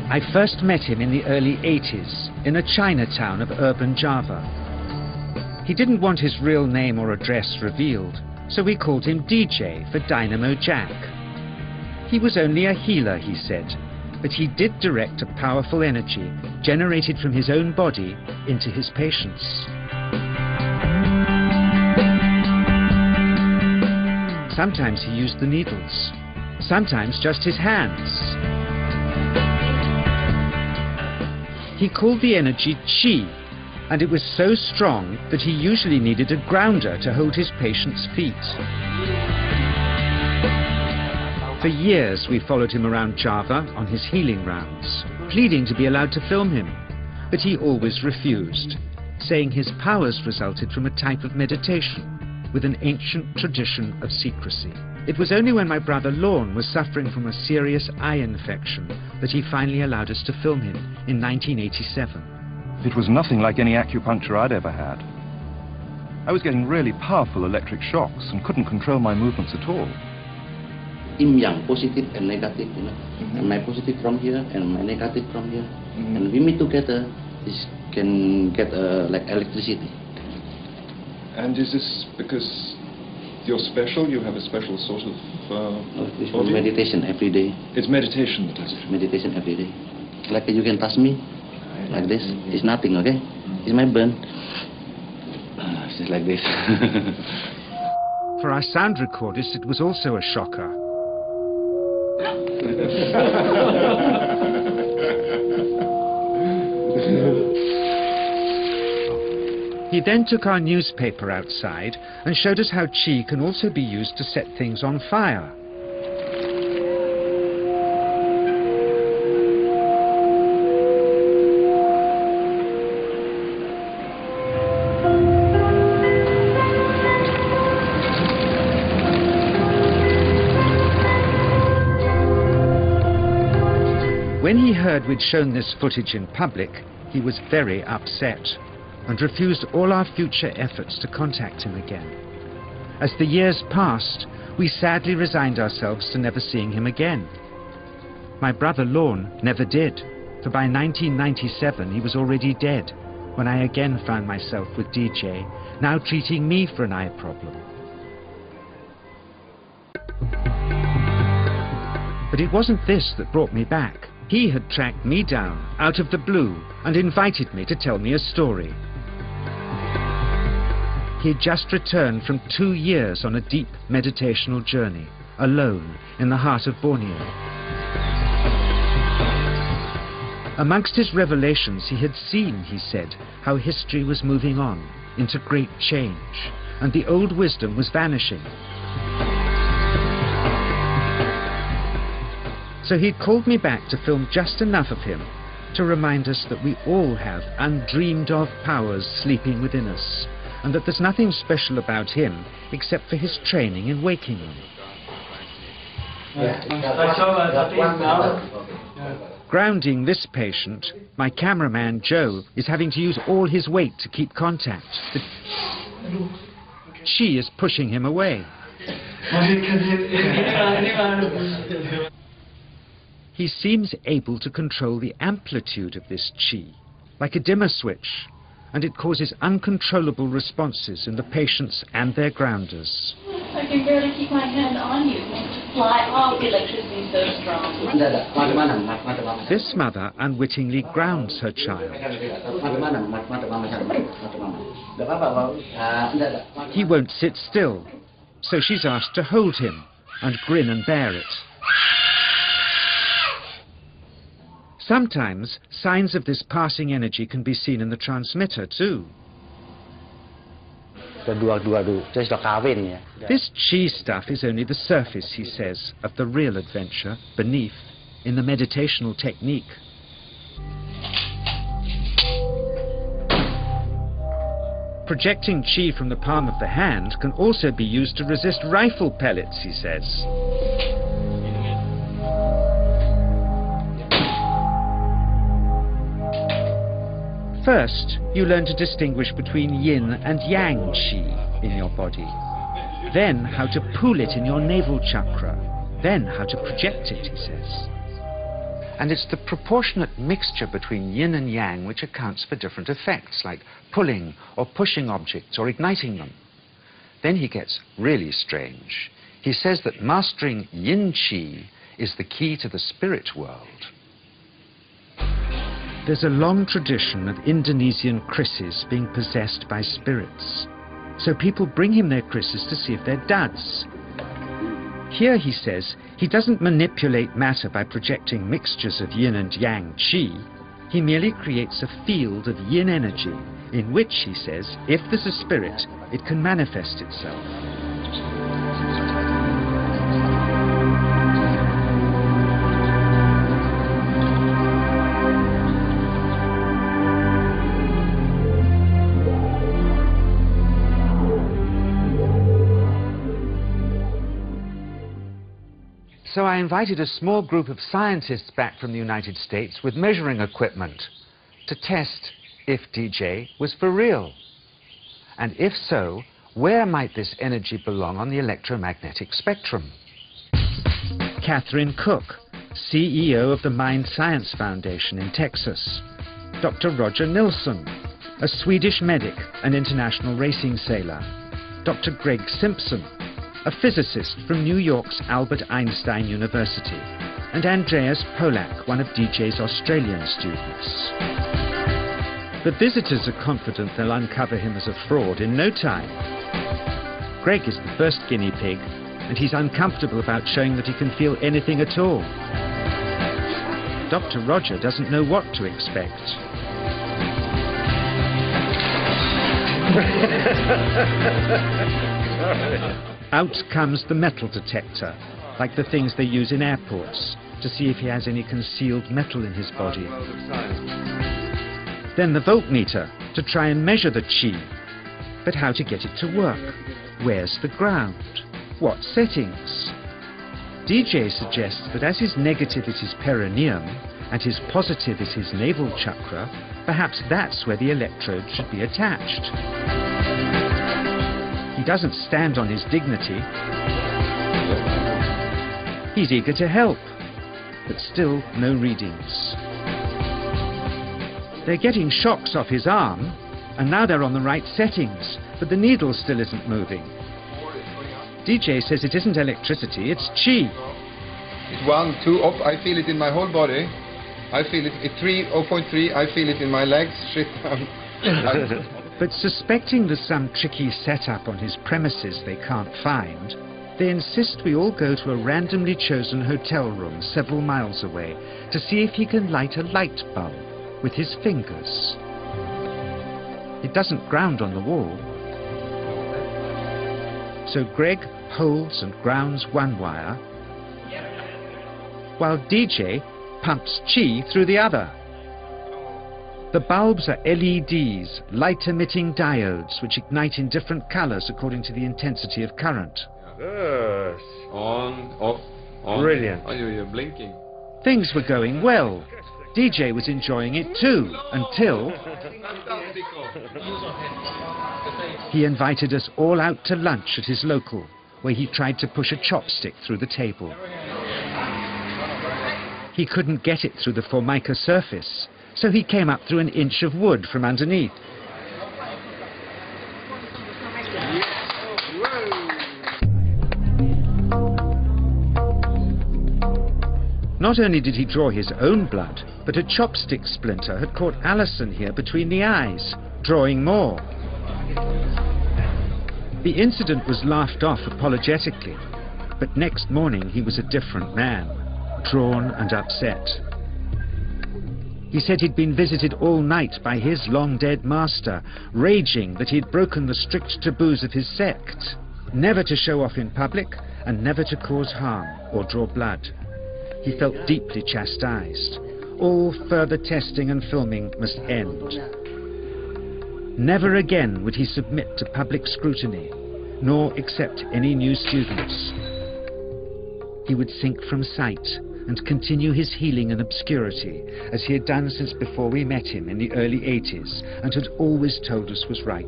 I first met him in the early 80s in a Chinatown of urban Java. He didn't want his real name or address revealed, so we called him DJ for Dynamo Jack. He was only a healer, he said, but he did direct a powerful energy generated from his own body into his patients. Sometimes he used the needles, sometimes just his hands. He called the energy Qi, and it was so strong that he usually needed a grounder to hold his patient's feet. For years we followed him around Java on his healing rounds, pleading to be allowed to film him, but he always refused, saying his powers resulted from a type of meditation with an ancient tradition of secrecy. It was only when my brother Lorne was suffering from a serious eye infection that he finally allowed us to film him in 1987. It was nothing like any acupuncture I'd ever had. I was getting really powerful electric shocks and couldn't control my movements at all. Yin yang, positive and negative, you know. And my positive from here and my negative from here. And we meet together, this can get like electricity. And is this because you're special? You have a special sort of it's meditation every day. It's meditation that does it? Meditation every day. Like you can touch me, like this. It's nothing, okay? It's my burn. It's just like this. For our sound recordist, it was also a shocker. He then took our newspaper outside and showed us how Qi can also be used to set things on fire. When he heard we'd shown this footage in public, he was very upset and refused all our future efforts to contact him again. As the years passed, we sadly resigned ourselves to never seeing him again. My brother Lorne never did, for by 1997 he was already dead, when I again found myself with DJ, now treating me for an eye problem. But it wasn't this that brought me back. He had tracked me down out of the blue and invited me to tell me a story. He had just returned from 2 years on a deep meditational journey, alone in the heart of Borneo. Amongst his revelations, he had seen, he said, how history was moving on into great change, and the old wisdom was vanishing. So he'd called me back to film just enough of him to remind us that we all have undreamed of powers sleeping within us, and that there's nothing special about him except for his training in waking them. Grounding this patient, my cameraman Joe is having to use all his weight to keep contact. But she is pushing him away. He seems able to control the amplitude of this Qi, like a dimmer switch, and it causes uncontrollable responses in the patients and their grounders. I can barely keep my hand on you. Fly off, the electricity is so strong. This mother unwittingly grounds her child. He won't sit still, so she's asked to hold him and grin and bear it. Sometimes, signs of this passing energy can be seen in the transmitter too. This Qi stuff is only the surface, he says, of the real adventure beneath, in the meditational technique. Projecting Qi from the palm of the hand can also be used to resist rifle pellets, he says. First, you learn to distinguish between yin and yang Qi in your body. Then how to pool it in your navel chakra. Then how to project it, he says. And it's the proportionate mixture between yin and yang which accounts for different effects, like pulling or pushing objects or igniting them. Then he gets really strange. He says that mastering yin qi is the key to the spirit world. There's a long tradition of Indonesian krisis being possessed by spirits. So people bring him their krisis to see if they're duds. Here, he says, he doesn't manipulate matter by projecting mixtures of yin and yang qi. He merely creates a field of yin energy in which, he says, if there's a spirit, it can manifest itself. So I invited a small group of scientists back from the United States with measuring equipment to test if DJ was for real. And if so, where might this energy belong on the electromagnetic spectrum? Catherine Cook, CEO of the Mind Science Foundation in Texas. Dr. Roger Nilsson, a Swedish medic and international racing sailor. Dr. Greg Simpson, a physicist from New York's Albert Einstein University, and Andreas Polak, one of DJ's Australian students. The visitors are confident they'll uncover him as a fraud in no time. Greg is the first guinea pig, and he's uncomfortable about showing that he can feel anything at all. Dr. Roger doesn't know what to expect. Out comes the metal detector, like the things they use in airports, to see if he has any concealed metal in his body. Then the voltmeter, to try and measure the qi. But how to get it to work? Where's the ground? What settings? DJ suggests that as his negative is his perineum, and his positive is his navel chakra, perhaps that's where the electrode should be attached. He doesn't stand on his dignity. He's eager to help, but still no readings. They're getting shocks off his arm, and now they're on the right settings, but the needle still isn't moving. DJ says it isn't electricity, it's qi. It's 1, 2, up. I feel it in my whole body. I feel it at 3, 0.3. I feel it in my legs. Shit. But suspecting there's some tricky setup on his premises they can't find, they insist we all go to a randomly chosen hotel room several miles away to see if he can light a light bulb with his fingers. It doesn't ground on the wall. So Greg holds and grounds one wire, while DJ pumps qi through the other. The bulbs are LEDs, light-emitting diodes, which ignite in different colors according to the intensity of current. Yes. On, off, on. Brilliant. Oh, you're blinking. Things were going well. DJ was enjoying it too, until he invited us all out to lunch at his local, where he tried to push a chopstick through the table. He couldn't get it through the formica surface, so he came up through an inch of wood from underneath. Not only did he draw his own blood, but a chopstick splinter had caught Alison here between the eyes, drawing more. The incident was laughed off apologetically, but next morning he was a different man, drawn and upset. He said he'd been visited all night by his long-dead master, raging that he'd broken the strict taboos of his sect, never to show off in public and never to cause harm or draw blood. He felt deeply chastised. All further testing and filming must end. Never again would he submit to public scrutiny, nor accept any new students. He would sink from sight and continue his healing in obscurity, as he had done since before we met him in the early 80s, and had always told us was right.